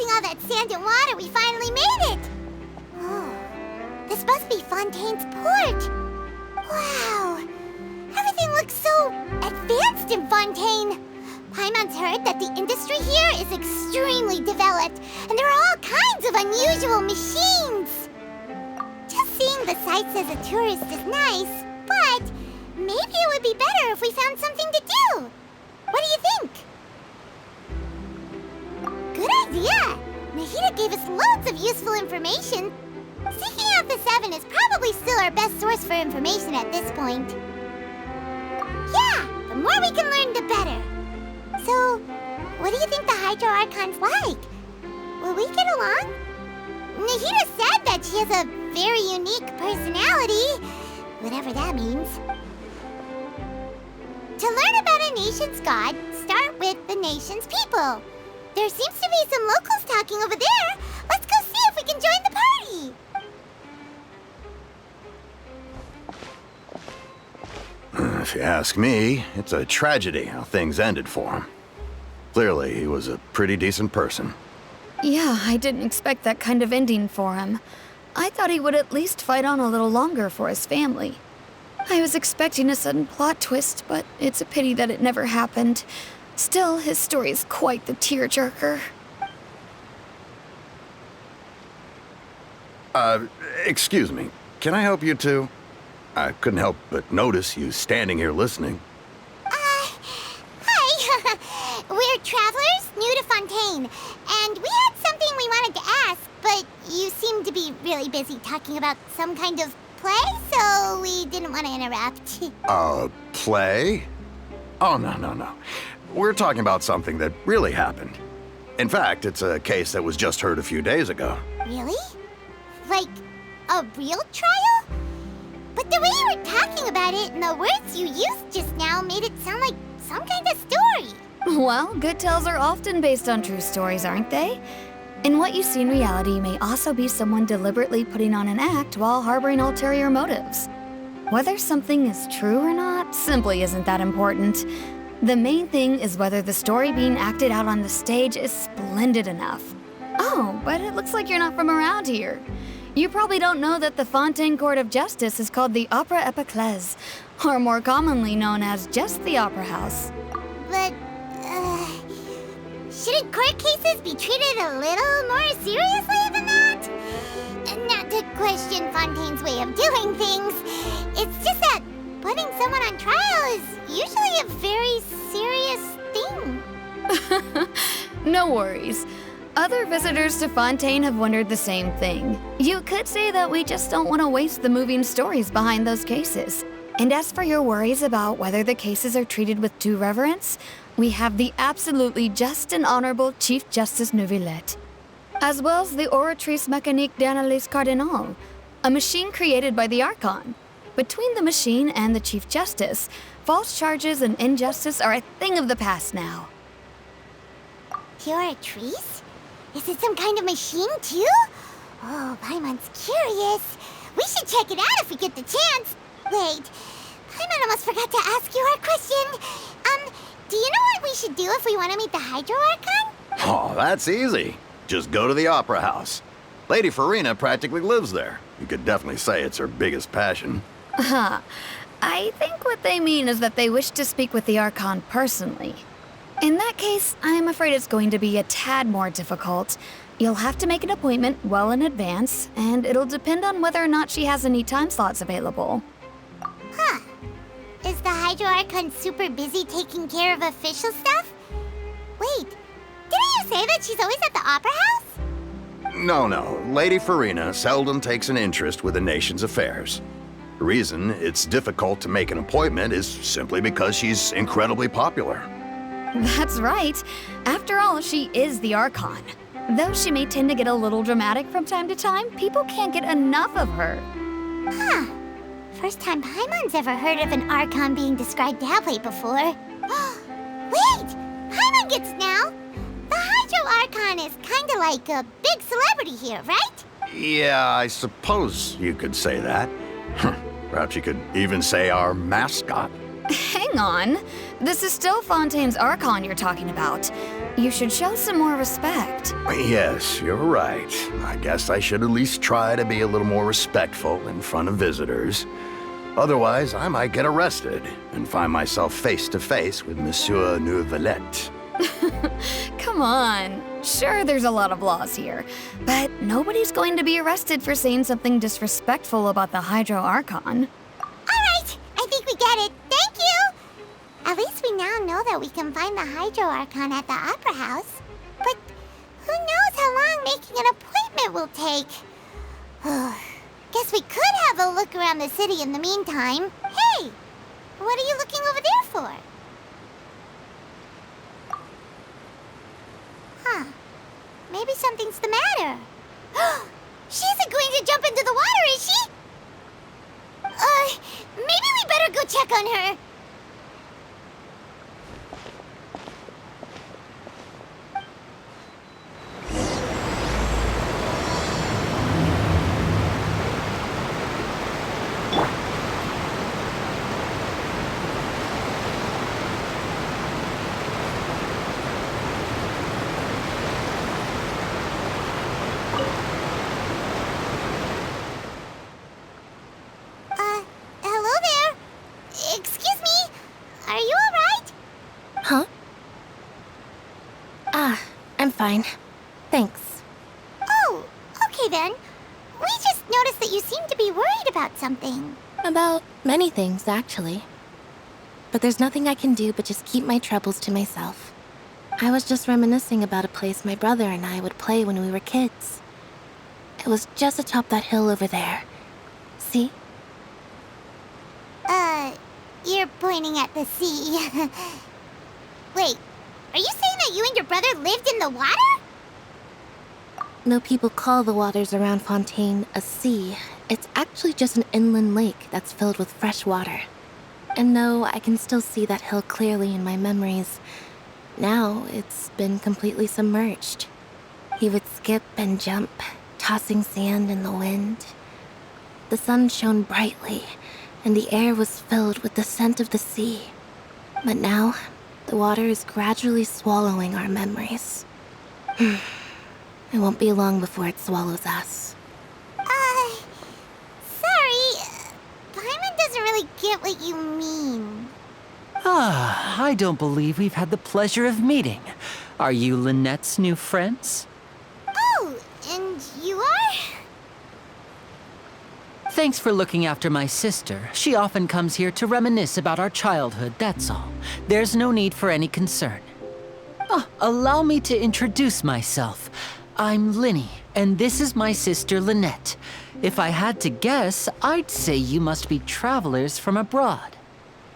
crossing all that sand and water, we finally made it! Oh, this must be Fontaine's port. Wow, everything looks so advanced in Fontaine. Paimon's heard that the industry here is extremely developed, and there are all kinds of unusual machines. Just seeing the sights as a tourist is nice, but maybe it would be better if we found something to do. What do you think? Good idea! Nahida gave us loads of useful information. Seeking out the Seven is probably still our best source for information at this point. Yeah, the more we can learn, the better. So, what do you think the Hydro Archon's like? Will we get along? Nahida said that she has a very unique personality, whatever that means. To learn about a nation's god, start with the nation's people. There seems to be some locals talking over there. Let's go see if we can join the party. If you ask me, it's a tragedy how things ended for him. Clearly, he was a pretty decent person. Yeah, I didn't expect that kind of ending for him. I thought he would at least fight on a little longer for his family. I was expecting a sudden plot twist, but it's a pity that it never happened. Still, his story is quite the tearjerker. Excuse me. Can I help you two? I couldn't help but notice you standing here listening. Hi. We're travelers new to Fontaine, and we had something we wanted to ask, but you seemed to be really busy talking about some kind of play, so we didn't want to interrupt. Play? Oh, no. We're talking about something that really happened. In fact, it's a case that was just heard a few days ago. Really? Like, a real trial? But the way you were talking about it and the words you used just now made it sound like some kind of story. Well, good tales are often based on true stories, aren't they? And what you see in reality may also be someone deliberately putting on an act while harboring ulterior motives. Whether something is true or not simply isn't that important. The main thing is whether the story being acted out on the stage is splendid enough. Oh, but it looks like you're not from around here. You probably don't know that the Fontaine Court of Justice is called the Opera Epiclese, or more commonly known as just the Opera House. But, shouldn't court cases be treated a little more seriously than that? Not to question Fontaine's way of doing things. It's just that putting someone on trial is usually a very serious thing. No worries. Other visitors to Fontaine have wondered the same thing. You could say that we just don't want to waste the moving stories behind those cases. And as for your worries about whether the cases are treated with due reverence, we have the absolutely just and honorable Chief Justice Neuvillette, as well as the Oratrice Mécanique d'Analyse Cardinal, a machine created by the Archon. Between the machine and the Chief Justice, false charges and injustice are a thing of the past now. Oratrice? Is it some kind of machine, too? Oh, Paimon's curious. We should check it out if we get the chance. Wait, Paimon almost forgot to ask you our question. Do you know what we should do if we want to meet the Hydro Archon? Oh, that's easy. Just go to the Opera House. Lady Farina practically lives there. You could definitely say it's her biggest passion. I think what they mean is that they wish to speak with the Archon personally. In that case, I'm afraid it's going to be a tad more difficult. You'll have to make an appointment well in advance, and it'll depend on whether or not she has any time slots available. Huh. Is the Hydro Archon super busy taking care of official stuff? Wait, didn't you say that she's always at the Opera House? No. Lady Farina seldom takes an interest with the nation's affairs. The reason it's difficult to make an appointment is simply because she's incredibly popular. That's right. After all, she is the Archon. Though she may tend to get a little dramatic from time to time, people can't get enough of her. Huh. First time Paimon's ever heard of an Archon being described that way before. Wait! Paimon gets now! The Hydro Archon is kinda like a big celebrity here, right? Yeah, I suppose you could say that. Perhaps you could even say our mascot. Hang on. This is still Fontaine's Archon you're talking about. You should show some more respect. Yes, you're right. I guess I should at least try to be a little more respectful in front of visitors. Otherwise, I might get arrested and find myself face to face with Monsieur Neuvillette. Come on. Sure, there's a lot of laws here, but nobody's going to be arrested for saying something disrespectful about the Hydro Archon. All right, I think we get it. Thank you! At least we now know that we can find the Hydro Archon at the Opera House. But who knows how long making an appointment will take? Guess we could have a look around the city in the meantime. Hey! What are you looking over there for? Huh. Maybe something's the matter. She isn't going to jump into the water, is she? Maybe we better go check on her. Hello there. Excuse me. Are you all right? Huh? I'm fine. Thanks. Oh, okay then. We just noticed that you seem to be worried about something. About many things, actually. But there's nothing I can do but just keep my troubles to myself. I was just reminiscing about a place my brother and I would play when we were kids. It was just atop that hill over there. See? You're pointing at the sea. Wait, are you saying that you and your brother lived in the water? No people call the waters around Fontaine a sea. It's actually just an inland lake that's filled with fresh water. And no, I can still see that hill clearly in my memories. Now, it's been completely submerged. He would skip and jump, tossing sand in the wind. The sun shone brightly, and the air was filled with the scent of the sea. But now, the water is gradually swallowing our memories. It won't be long before it swallows us. Sorry. Paimon doesn't really get what you mean. I don't believe we've had the pleasure of meeting. Are you Lynette's new friends? Oh, and you are? Thanks for looking after my sister. She often comes here to reminisce about our childhood, that's all. There's no need for any concern. Allow me to introduce myself. I'm Linny, and this is my sister Lynette. If I had to guess, I'd say you must be travelers from abroad.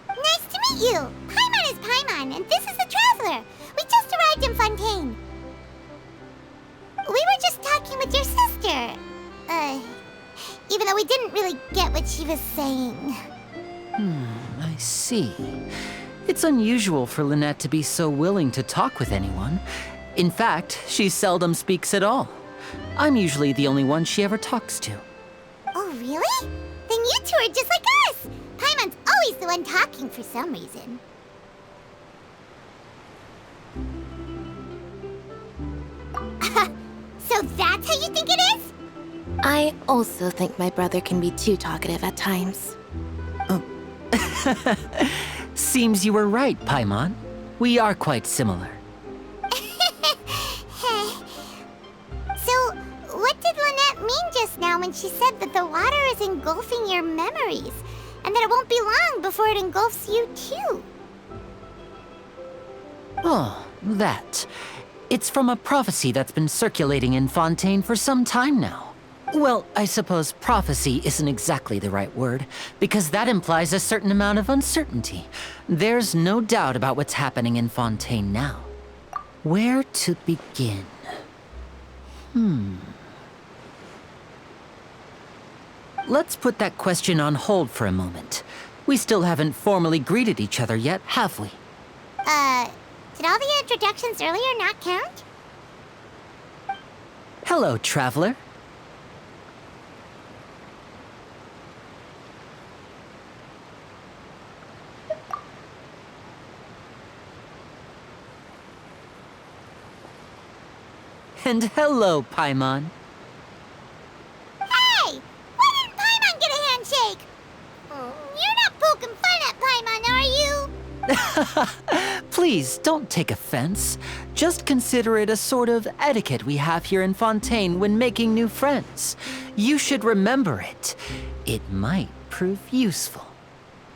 Nice to meet you. Paimon is Paimon, and this is the Traveler. We just arrived in Fontaine. We were just talking with your sister. Even though we didn't really get what she was saying. I see. It's unusual for Lynette to be so willing to talk with anyone. In fact, she seldom speaks at all. I'm usually the only one she ever talks to. Oh, really? Then you two are just like us. Paimon's always the one talking for some reason. So that's how you think it is? I also think my brother can be too talkative at times. Seems you were right, Paimon. We are quite similar. So, what did Lynette mean just now when she said that the water is engulfing your memories, and that it won't be long before it engulfs you too? Oh, that. It's from a prophecy that's been circulating in Fontaine for some time now. Well, I suppose prophecy isn't exactly the right word, because that implies a certain amount of uncertainty. There's no doubt about what's happening in Fontaine now. Where to begin? Let's put that question on hold for a moment. We still haven't formally greeted each other yet, have we? Did all the introductions earlier not count? Hello, Traveler. And hello, Paimon. Hey! Why didn't Paimon get a handshake? You're not poking fun at Paimon, are you? Please, don't take offense. Just consider it a sort of etiquette we have here in Fontaine when making new friends. You should remember it. It might prove useful.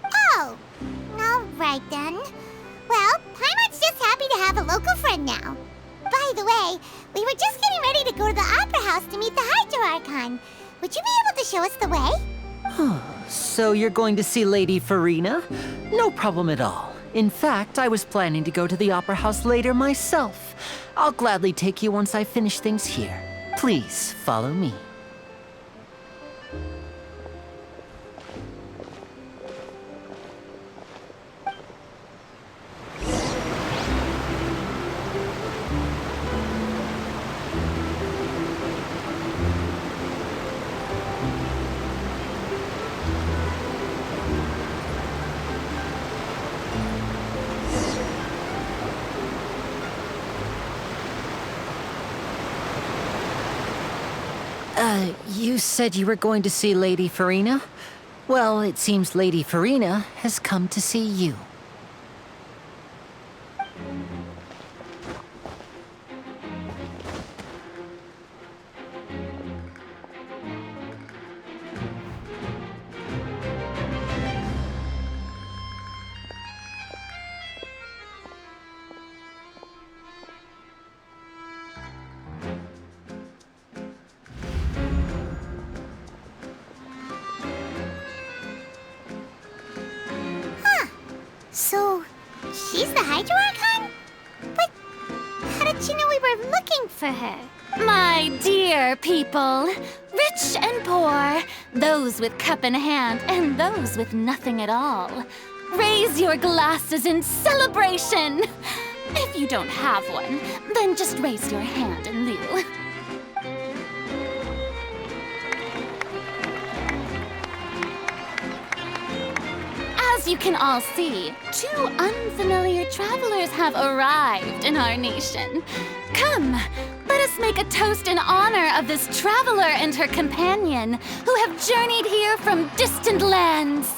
Oh, all right then. Well, Paimon's just happy to have a local friend now. By the way, we were just getting ready to go to the Opera House to meet the Hydro Archon. Would you be able to show us the way? So you're going to see Lady Farina? No problem at all. In fact, I was planning to go to the Opera House later myself. I'll gladly take you once I finish things here. Please, follow me. You said you were going to see Lady Farina? Well, it seems Lady Farina has come to see you. So, she's the Hydro Archon? But how did she know we were looking for her? My dear people, rich and poor, those with cup in hand and those with nothing at all, raise your glasses in celebration! If you don't have one, then just raise your hand in lieu. As you can all see, two unfamiliar travelers have arrived in our nation. Come, let us make a toast in honor of this traveler and her companion who have journeyed here from distant lands.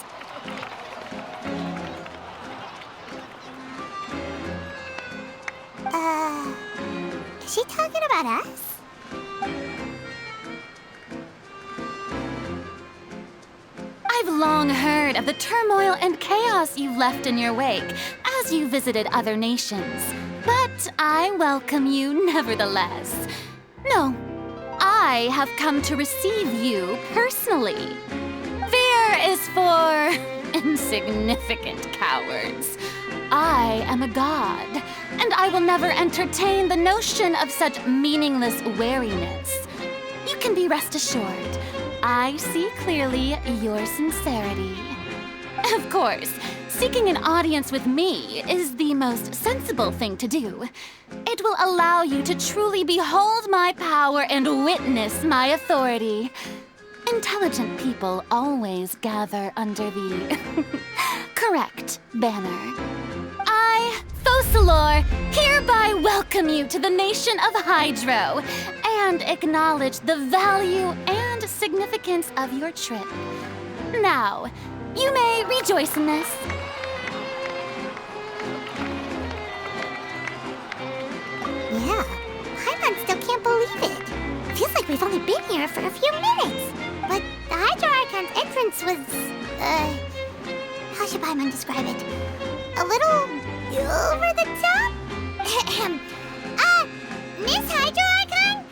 Is she talking about us? I've long heard of the turmoil and chaos you've left in your wake as you visited other nations. But I welcome you nevertheless. No, I have come to receive you personally. Fear is for insignificant cowards. I am a god, and I will never entertain the notion of such meaningless wariness. You can be rest assured, I see clearly your sincerity. Of course, seeking an audience with me is the most sensible thing to do. It will allow you to truly behold my power and witness my authority. Intelligent people always gather under the correct banner. I, Focalor, hereby welcome you to the nation of Hydro and acknowledge the value and significance of your trip. Now, you may rejoice in this. Yeah, Paimon still can't believe it. Feels like we've only been here for a few minutes. But the Hydro Archon's entrance was, how should Paimon describe it? A little over the top? Miss Hydro Archon?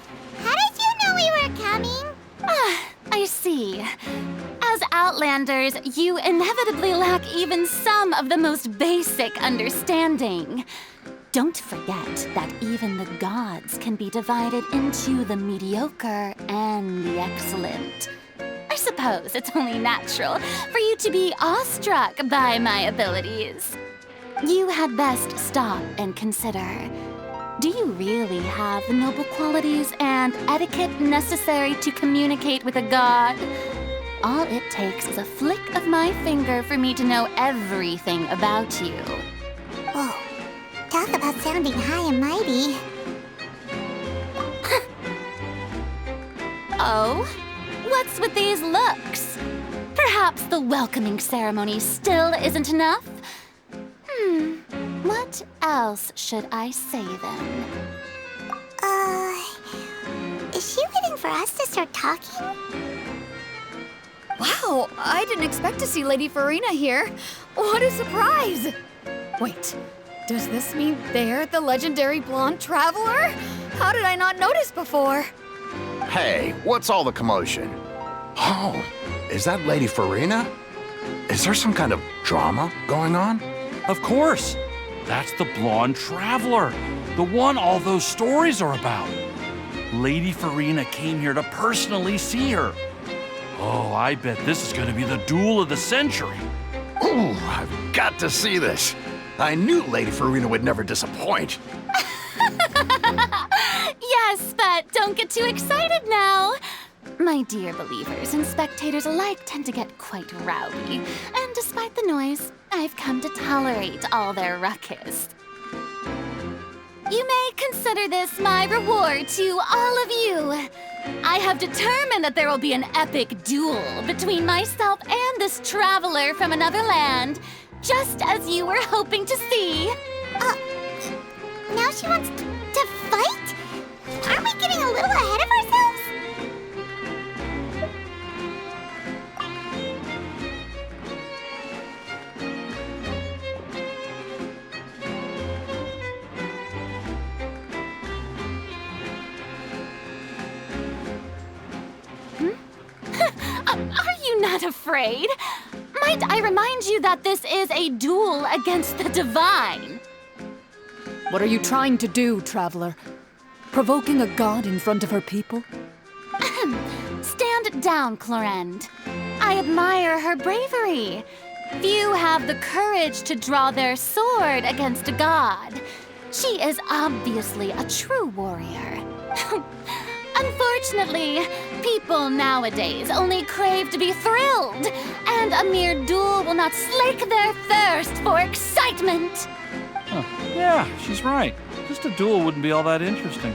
How did you know we were coming? I see. As Outlanders, you inevitably lack even some of the most basic understanding. Don't forget that even the gods can be divided into the mediocre and the excellent. I suppose it's only natural for you to be awestruck by my abilities. You had best stop and consider. Do you really have the noble qualities and etiquette necessary to communicate with a god? All it takes is a flick of my finger for me to know everything about you. Whoa, talk about sounding high and mighty. Uh-oh. What's with these looks? Perhaps the welcoming ceremony still isn't enough? What else should I say then? Is she waiting for us to start talking? Wow, I didn't expect to see Lady Farina here. What a surprise! Wait, does this mean they're the legendary blonde traveler? How did I not notice before? Hey, what's all the commotion? Oh, is that Lady Farina? Is there some kind of drama going on? Of course. That's the blonde traveler, the one all those stories are about. Lady Farina came here to personally see her. Oh, I bet this is going to be the duel of the century. Ooh, I've got to see this. I knew Lady Farina would never disappoint. Yes, but don't get too excited now. My dear believers and spectators alike tend to get quite rowdy, and despite the noise, I've come to tolerate all their ruckus. You may consider this my reward to all of you. I have determined that there will be an epic duel between myself and this traveler from another land, just as you were hoping to see. Now she wants to fight? Aren't we getting a little ahead of ourselves? Are you not afraid? Might I remind you that this is a duel against the divine? What are you trying to do, traveler? Provoking a god in front of her people? Stand down, Clorend. I admire her bravery. Few have the courage to draw their sword against a god. She is obviously a true warrior. Unfortunately, people nowadays only crave to be thrilled, and a mere duel will not slake their thirst for excitement. Huh. Yeah, she's right. Just a duel wouldn't be all that interesting.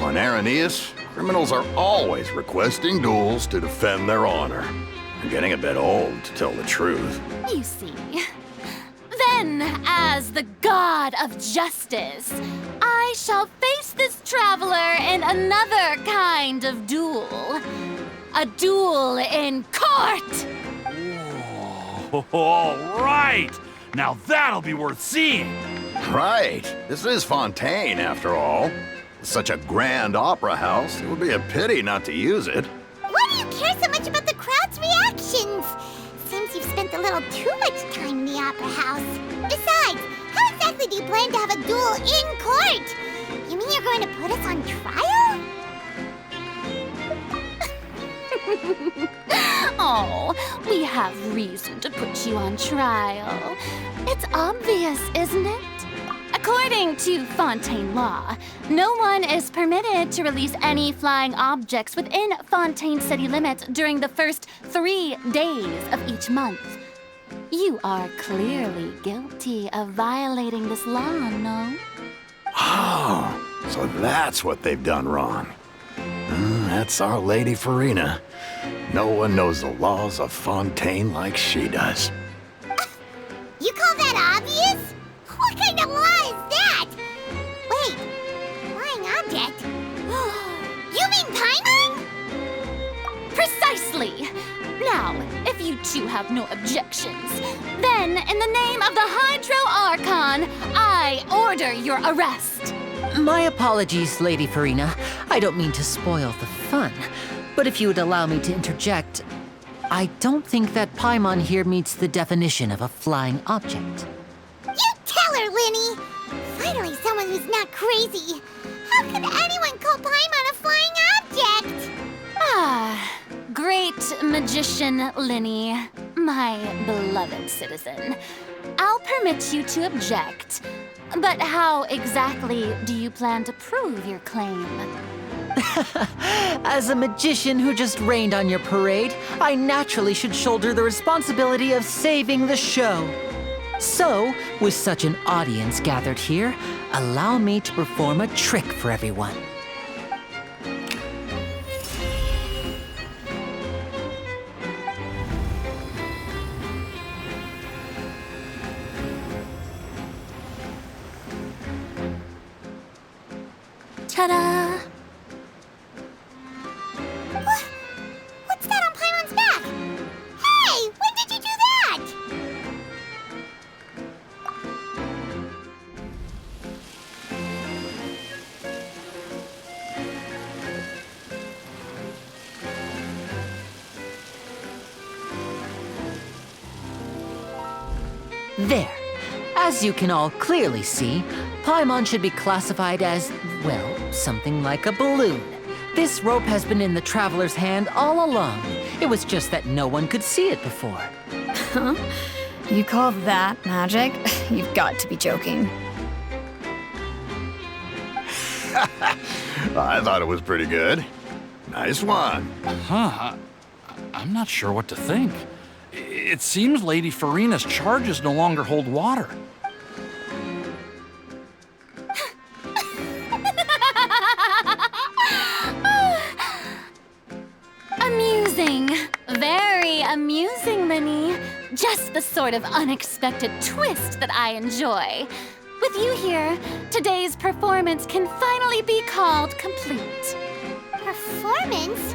On Araneus, criminals are always requesting duels to defend their honor. I'm getting a bit old, to tell the truth. You see. Then, as the god of justice, I shall face this traveler in another kind of duel. A duel in court! Whoa, all right! Now that'll be worth seeing! Right. This is Fontaine, after all. Such a grand opera house, it would be a pity not to use it. Why do you care so much about the crowd's reactions? Seems you've spent a little too much time in the opera house. Besides, how exactly do you plan to have a duel in court? You mean you're going to put us on trial? Oh, we have reason to put you on trial. It's obvious, isn't it? According to Fontaine law, no one is permitted to release any flying objects within Fontaine city limits during the first 3 days of each month. You are clearly guilty of violating this law, no? Oh, so that's what they've done wrong. That's our Lady Farina. No one knows the laws of Fontaine like she does. You call that obvious? What kind of law is that? Wait, flying object? You mean Paimon? Precisely! Now, if you two have no objections, then in the name of the Hydro Archon, I order your arrest. My apologies, Lady Farina. I don't mean to spoil the fun. But if you would allow me to interject, I don't think that Paimon here meets the definition of a flying object. You tell her, Linny! Finally someone who's not crazy. How could anyone call Paimon a flying object? Ah, great magician Linny, my beloved citizen. I'll permit you to object. But how exactly do you plan to prove your claim? As a magician who just rained on your parade, I naturally should shoulder the responsibility of saving the show. So, with such an audience gathered here, allow me to perform a trick for everyone. Ta-da! What's that on Paimon's back? Hey, when did you do that? There. As you can all clearly see, Paimon should be classified as, well, something like a balloon. This rope has been in the Traveler's hand all along. It was just that no one could see it before. Huh? You call that magic? You've got to be joking. I thought it was pretty good. Nice one. Huh. I'm not sure what to think. It seems Lady Farina's charges no longer hold water. Amusing. Very amusing, Linny. Just the sort of unexpected twist that I enjoy. With you here, today's performance can finally be called complete. Performance?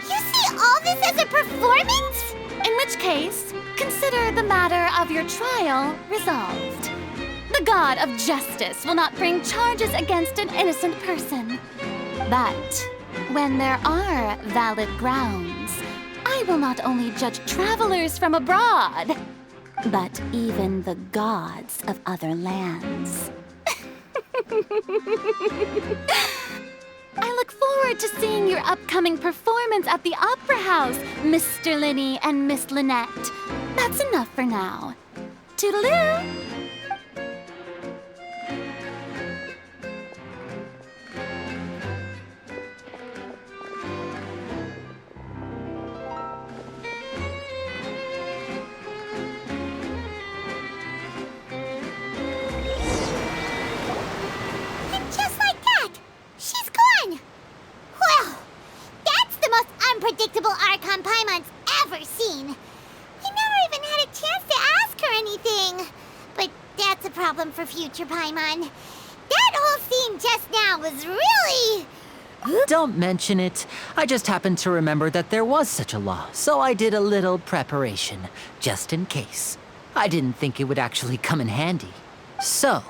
You see all this as a performance? In which case, consider the matter of your trial resolved. The god of justice will not bring charges against an innocent person. But when there are valid grounds, I will not only judge travelers from abroad, but even the gods of other lands. I look forward to seeing your upcoming performance at the Opera House, Mr. Linny and Miss Lynette. That's enough for now. Toodaloo! Unpredictable Archon Paimon's ever seen. We never even had a chance to ask her anything. But that's a problem for future Paimon. That whole scene just now was really... Don't mention it. I just happened to remember that there was such a law, so I did a little preparation, just in case. I didn't think it would actually come in handy. So,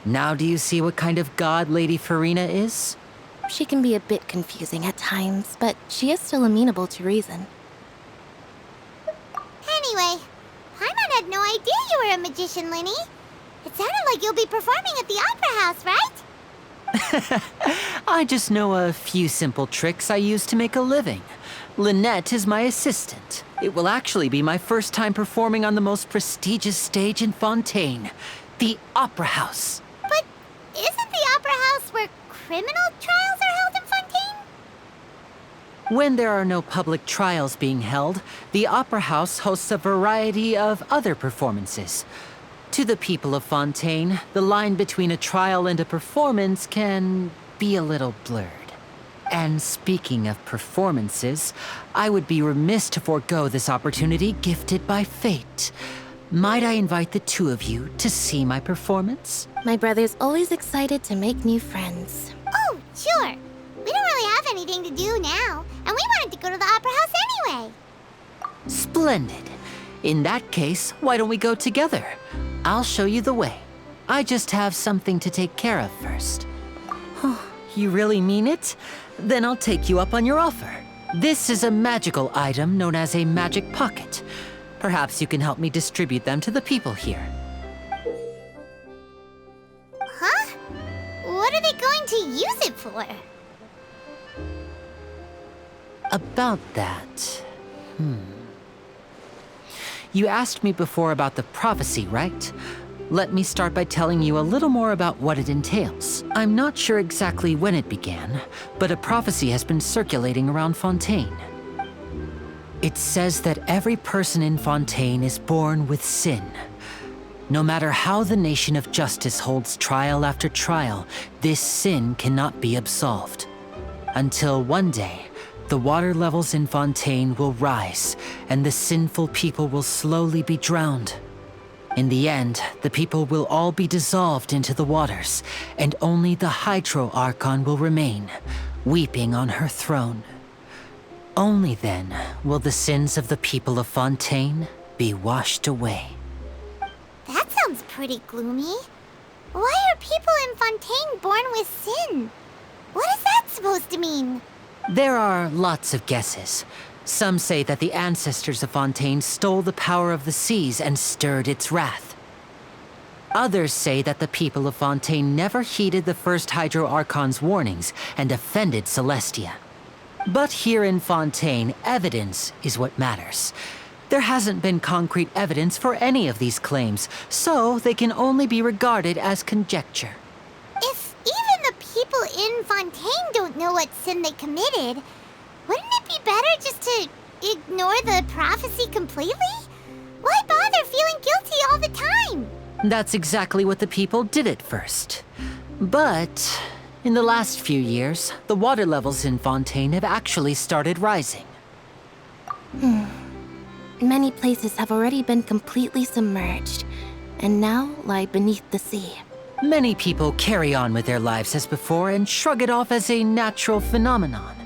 now do you see what kind of god Lady Farina is? She can be a bit confusing at times, but she is still amenable to reason. Anyway, Paimon had no idea you were a magician, Linny. It sounded like you'll be performing at the Opera House, right? I just know a few simple tricks I use to make a living. Lynette is my assistant. It will actually be my first time performing on the most prestigious stage in Fontaine, the Opera House. But isn't the Opera House where criminal trials are held in Fontaine? When there are no public trials being held, the Opera House hosts a variety of other performances. To the people of Fontaine, the line between a trial and a performance can be a little blurred. And speaking of performances, I would be remiss to forego this opportunity gifted by fate. Might I invite the two of you to see my performance? My brother's always excited to make new friends. Oh, sure. We don't really have anything to do now, and we wanted to go to the Opera House anyway. Splendid. In that case, why don't we go together? I'll show you the way. I just have something to take care of first. You really mean it? Then I'll take you up on your offer. This is a magical item known as a magic pocket. Perhaps you can help me distribute them to the people here. Huh? What are they going to use it for? About that... You asked me before about the prophecy, right? Let me start by telling you a little more about what it entails. I'm not sure exactly when it began, but a prophecy has been circulating around Fontaine. It says that every person in Fontaine is born with sin. No matter how the nation of justice holds trial after trial, this sin cannot be absolved. Until one day, the water levels in Fontaine will rise, and the sinful people will slowly be drowned. In the end, the people will all be dissolved into the waters, and only the Hydro Archon will remain, weeping on her throne. Only then will the sins of the people of Fontaine be washed away. That sounds pretty gloomy. Why are people in Fontaine born with sin? What is that supposed to mean? There are lots of guesses. Some say that the ancestors of Fontaine stole the power of the seas and stirred its wrath. Others say that the people of Fontaine never heeded the first Hydro Archon's warnings and offended Celestia. But here in Fontaine, evidence is what matters. There hasn't been concrete evidence for any of these claims, so they can only be regarded as conjecture. If even the people in Fontaine don't know what sin they committed, wouldn't it be better just to ignore the prophecy completely? Why bother feeling guilty all the time? That's exactly what the people did at first. But in the last few years, the water levels in Fontaine have actually started rising. Many places have already been completely submerged, and now lie beneath the sea. Many people carry on with their lives as before and shrug it off as a natural phenomenon.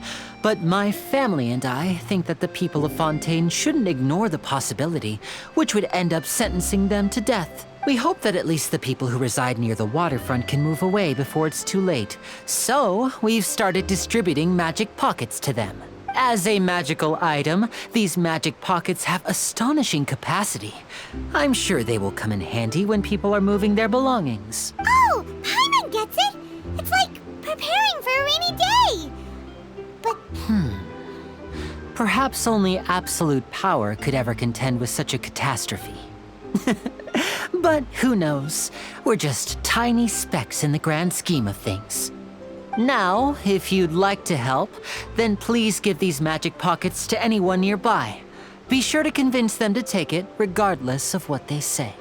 But my family and I think that the people of Fontaine shouldn't ignore the possibility, which would end up sentencing them to death. We hope that at least the people who reside near the waterfront can move away before it's too late. So, we've started distributing magic pockets to them. As a magical item, these magic pockets have astonishing capacity. I'm sure they will come in handy when people are moving their belongings. Oh, Paimon gets it! It's like preparing for a rainy day! But Perhaps only absolute power could ever contend with such a catastrophe. But who knows? We're just tiny specks in the grand scheme of things. Now, if you'd like to help, then please give these magic pockets to anyone nearby. Be sure to convince them to take it, regardless of what they say.